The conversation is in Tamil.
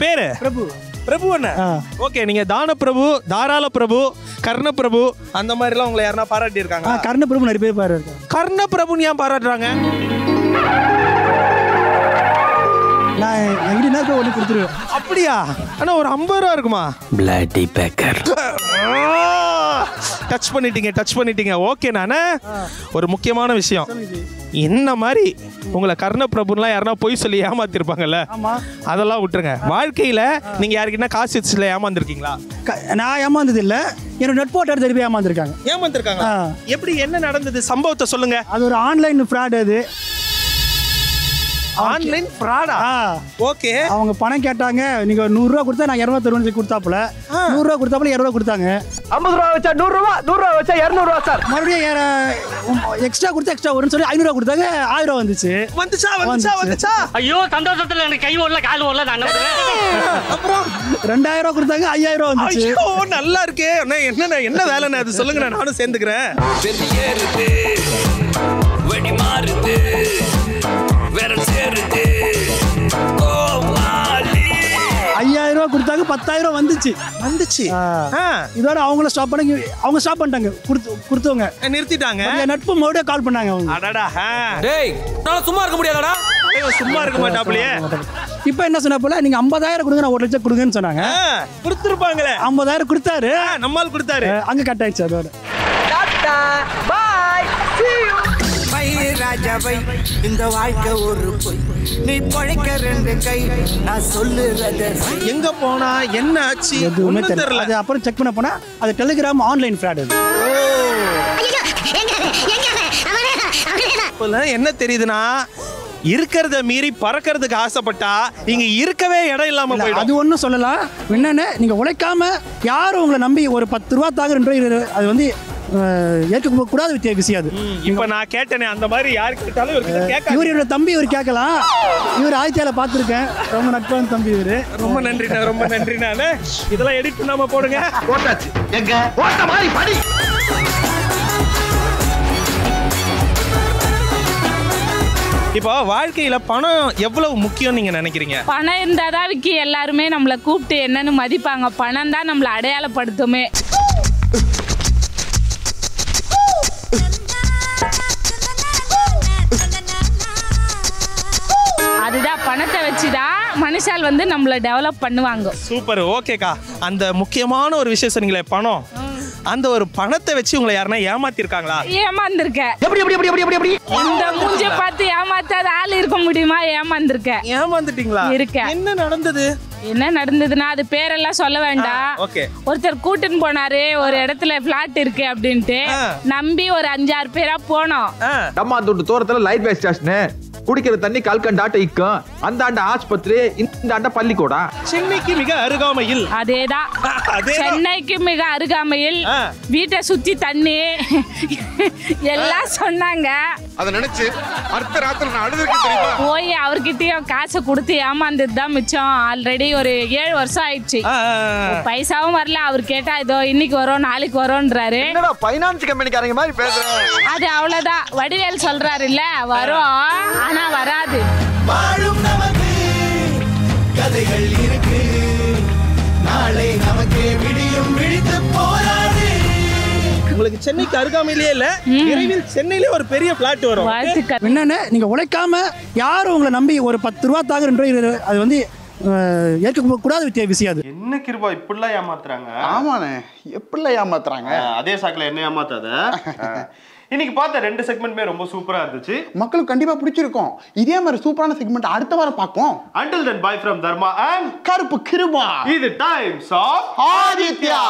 பேரு பிரபு. பிரபு அண்ணா. ஓகே, நீங்க தான பிரபு, தாராள பிரபு, கர்ண பிரபு அந்த மாதிரி எல்லாம் உங்களை யாரா பாராட்டி இருக்காங்க? கர்ண பிரபு நிறைய பேர் பாரு. கர்ண பிரபுன்னு ஏன் பாராட்டுறாங்க? நான் எங்கிட்ட நேரத்தில் ஒன்று கொடுத்துருவேன். அப்படியா? ஆனா ஒரு 50 ரூபா இருக்குமா? Bloody Baker. டச் பண்ணிட்டீங்க. ஓகே, நானே ஒரு முக்கியமான விஷயம். என்ன மாதிரி உங்களை கர்ண பிரபுலாம் யாருன்னா பொய் சொல்லி ஏமாத்திருப்பாங்கல்ல, அதெல்லாம் விட்டுருங்க. வாழ்க்கையில நீங்க யாருக்கிட்ட காசு வச்சுல ஏமாந்துருக்கீங்களா? நான் ஏமாந்தது இல்லை, என்னோட நெட்போர்ட்டர் திருப்பி ஏமாந்துருக்காங்க. எப்படி, என்ன நடந்தது? சம்பவத்தை சொல்லுங்க. அது ஒரு ஆன்லைன் ஃப்ராட். அது ஆன்லைன் ஃப்ராடா? ஓகே. அவங்க பணம் கேட்டாங்க, நீங்க 100 ரூபா கொடுத்தா நான் 200 தருவேன்னு கொடுத்தாப்புல. 100 ரூபா கொடுத்தாப்புல 200 ரூபா கொடுத்தாங்க. 50 ரூபா வச்சா 100 ரூபா, 100 ரூபா வச்சா 200 ரூபா சார். மறுபடியும் எக்ஸ்ட்ரா கொடுத்தா எக்ஸ்ட்ரா வரும்னு சொல்லி 500 ரூபா கொடுத்தாங்க. 1000 ரூபா வந்துச்சு. ஐயோ, சந்தோஷத்துல எனக்கு கை ஓடல கால் ஓடல. நான் அப்புறம் 2000 ரூபா கொடுத்தாங்க, 5000 ரூபா வந்துச்சு. ஐயோ, நல்லா இருக்கே. என்ன வேலைன்னு அது சொல்லுங்க, நானும் சேர்ந்துக்கிறேன். வெடி மாறுது, வேற சேருது. 5000 ரூபா கொடுத்தாங்க, 10000 ரூபா வந்துச்சு. இதோட அவங்கள ஸ்டாப் பண்ணிட்டாங்க. கொடுத்தவங்க நிறுத்திட்டாங்க. நட்பு மறுபடியும் கால் பண்ணாங்க அவங்க. அடடா. டேய், நான் சும்மா இருக்க முடியாதடா. சும்மா இருக்க மாட்டாப்லையே. இப்போ என்ன சொன்ன போல, நீங்க 50000 கொடுங்க, நான் 1 லட்சம் கொடுங்கன்னு சொன்னாங்க. கொடுத்துருப்பாங்களே. 50000 கொடுத்தாரு, நம்மால் கொடுத்தாரு. அங்க கட் ஆயிடுச்சு. அதோட பாய், see you. ராஜாவை இந்த வாழ்க்கை ஒரு பொய், நீ பழைக்க 2 கை, நான் சொல்லுறத எங்க போனா என்ன ஆச்சு எதுவுமே தெரியல. அது அப்புறம் செக் பண்ண போனா அது டெலிகிராம் ஆன்லைன் ஃப்ராட். அது என்ன தெரியுதுன்னா, இருக்கிறத மீறி பறக்கிறதுக்கு ஆசைப்பட்டா இங்க இருக்கவே இடம் இல்லாம போயிடும். அது ஒன்றும் சொல்லலாம். என்னன்னு, நீங்க உழைக்காம யாரும் உங்களை நம்பி ஒரு 10 ரூபா தாங்க 2 ரூபாய், அது வந்து ஏற்க கூடாத விஷயம். அது இப்ப நான் கேட்டேனே, அந்த மாதிரி யாரு கேட்டாலும் இவரோட தம்பி இவர் கேட்கலாம். இவர் ஆயித்தியால பார்த்துருக்கேன், ரொம்ப நட்பான தம்பி இவரு. ரொம்ப நன்றி. நானே இதெல்லாம் எடிட் பண்ணாம போடுங்க. போட்டாச்சு. எங்க ஓட்ட மாதிரி படி. இப்போ வாழ்க்கையில பணம் எவ்வளவு முக்கியம் நீங்க நினைக்கிறீங்க? பணம் இருந்தாதான் விக்கி எல்லாருமே நம்மளை கூப்பிட்டு என்னன்னு மதிப்பாங்க. பணம் தான் நம்மளை அடையாளப்படுத்துமே. அதுதான், பணத்தை வச்சுதான் மனுஷால் வந்து நம்மளை டெவலப் பண்ணுவாங்க. சூப்பர். ஓகேக்கா, அந்த முக்கியமான ஒரு விஷயம் சொன்னீங்களே, பணம். அந்த ஒரு பணத்தை வச்சு உங்களை யாருன்னா ஏமாத்திருக்காங்களா? ஏமாந்துருக்கேன். எப்படி இந்த மூஞ்ச பார்த்து ஏமாத்தாத ஆள் இருக்க முடியுமா? ஏமாந்துருக்கேன். ஏமாந்துட்டீங்களா? இருக்கேன். என்ன நடந்ததுன்னா அது பேரெல்லாம் சொல்ல வேண்டாம். ஒருத்தர் கூட்டின்னு போனாரு, ஒரு இடத்துல பிளாட் இருக்கு அப்படின்ட்டு நம்பி ஒரு 5-6 பேரா போனோம். நம்ம அந்த தூரத்துல லைட் வேஸ்ட் ஸ்டேஷன், குடிக்கிற தண்ணி கல்கண்டாட்ட இக்கும், அந்த ஆண்ட ஆஸ்பத்திரி, இந்த ஆண்ட பள்ளிக்கூடா. சென்னைக்கு மிக அருகாமையில். அதேதான், சென்னைக்கு மிக அருகாமையில். வீட்டை சுத்தி தண்ணி எல்லாம் சொன்னாங்க. அத நினைச்சு அடுத்த ராத்திரி நான் அழுதுக்கு தெரியுமா? போய் அவர்கிட்டயும் காசை கொடுத்து ஏமாந்தது தான் மிச்சம். ஆல்ரெடி ஒரு 7 வருஷம் ஆயிடுச்சு. பைசாவும் வரல. அவர் கேட்டா இதோ இன்னைக்கு வரும் நாளைக்கு வரும்ன்றாரு. என்னடா ஃபைனான்ஸ் கம்பெனிக்காரங்க மாதிரி பேசுறேன். அது அவ்வளவுதான். வடிவேல் சொல்றாரு இல்ல, வரும் ஆனா வராது. வாழும் நமக்கு கதைகள் இருக்கு, நாளை நமக்கு விடியும், விழித்து போராடு. உங்களுக்கு சென்னைக்கு அருகாமையிலேயே இல்ல, விரைவில் சென்னையிலே ஒரு பெரிய பிளாட் வரும். என்னன்னு, நீங்க உழைக்காம யாரும் உங்களை நம்பி ஒரு 10 ரூபா தாங்க 2 ரூபாய், அது வந்து ஏற்க கூடாத விஷயம். அது என்ன கிருபா இப்படிலாம் ஏமாத்துறாங்க? ஆமாண்ணே, எப்படிலாம் ஏமாத்துறாங்க? அதே சாக்கில் என்ன ஏமாத்தாத. இன்னைக்கு பார்த்த 2 செக்மெண்ட்மே ரொம்ப சூப்பரா இருந்துச்சு. மக்களுக்கு கண்டிப்பா பிடிச்சிருக்கும். இதே மாதிரி சூப்பரான செக்மெண்ட் அடுத்த வாரம் பார்ப்போம். Until then, bye from Dharma and கருப்பு கிருபா. இது டைம்ஸ் ஆஃப் ஆதித்யா.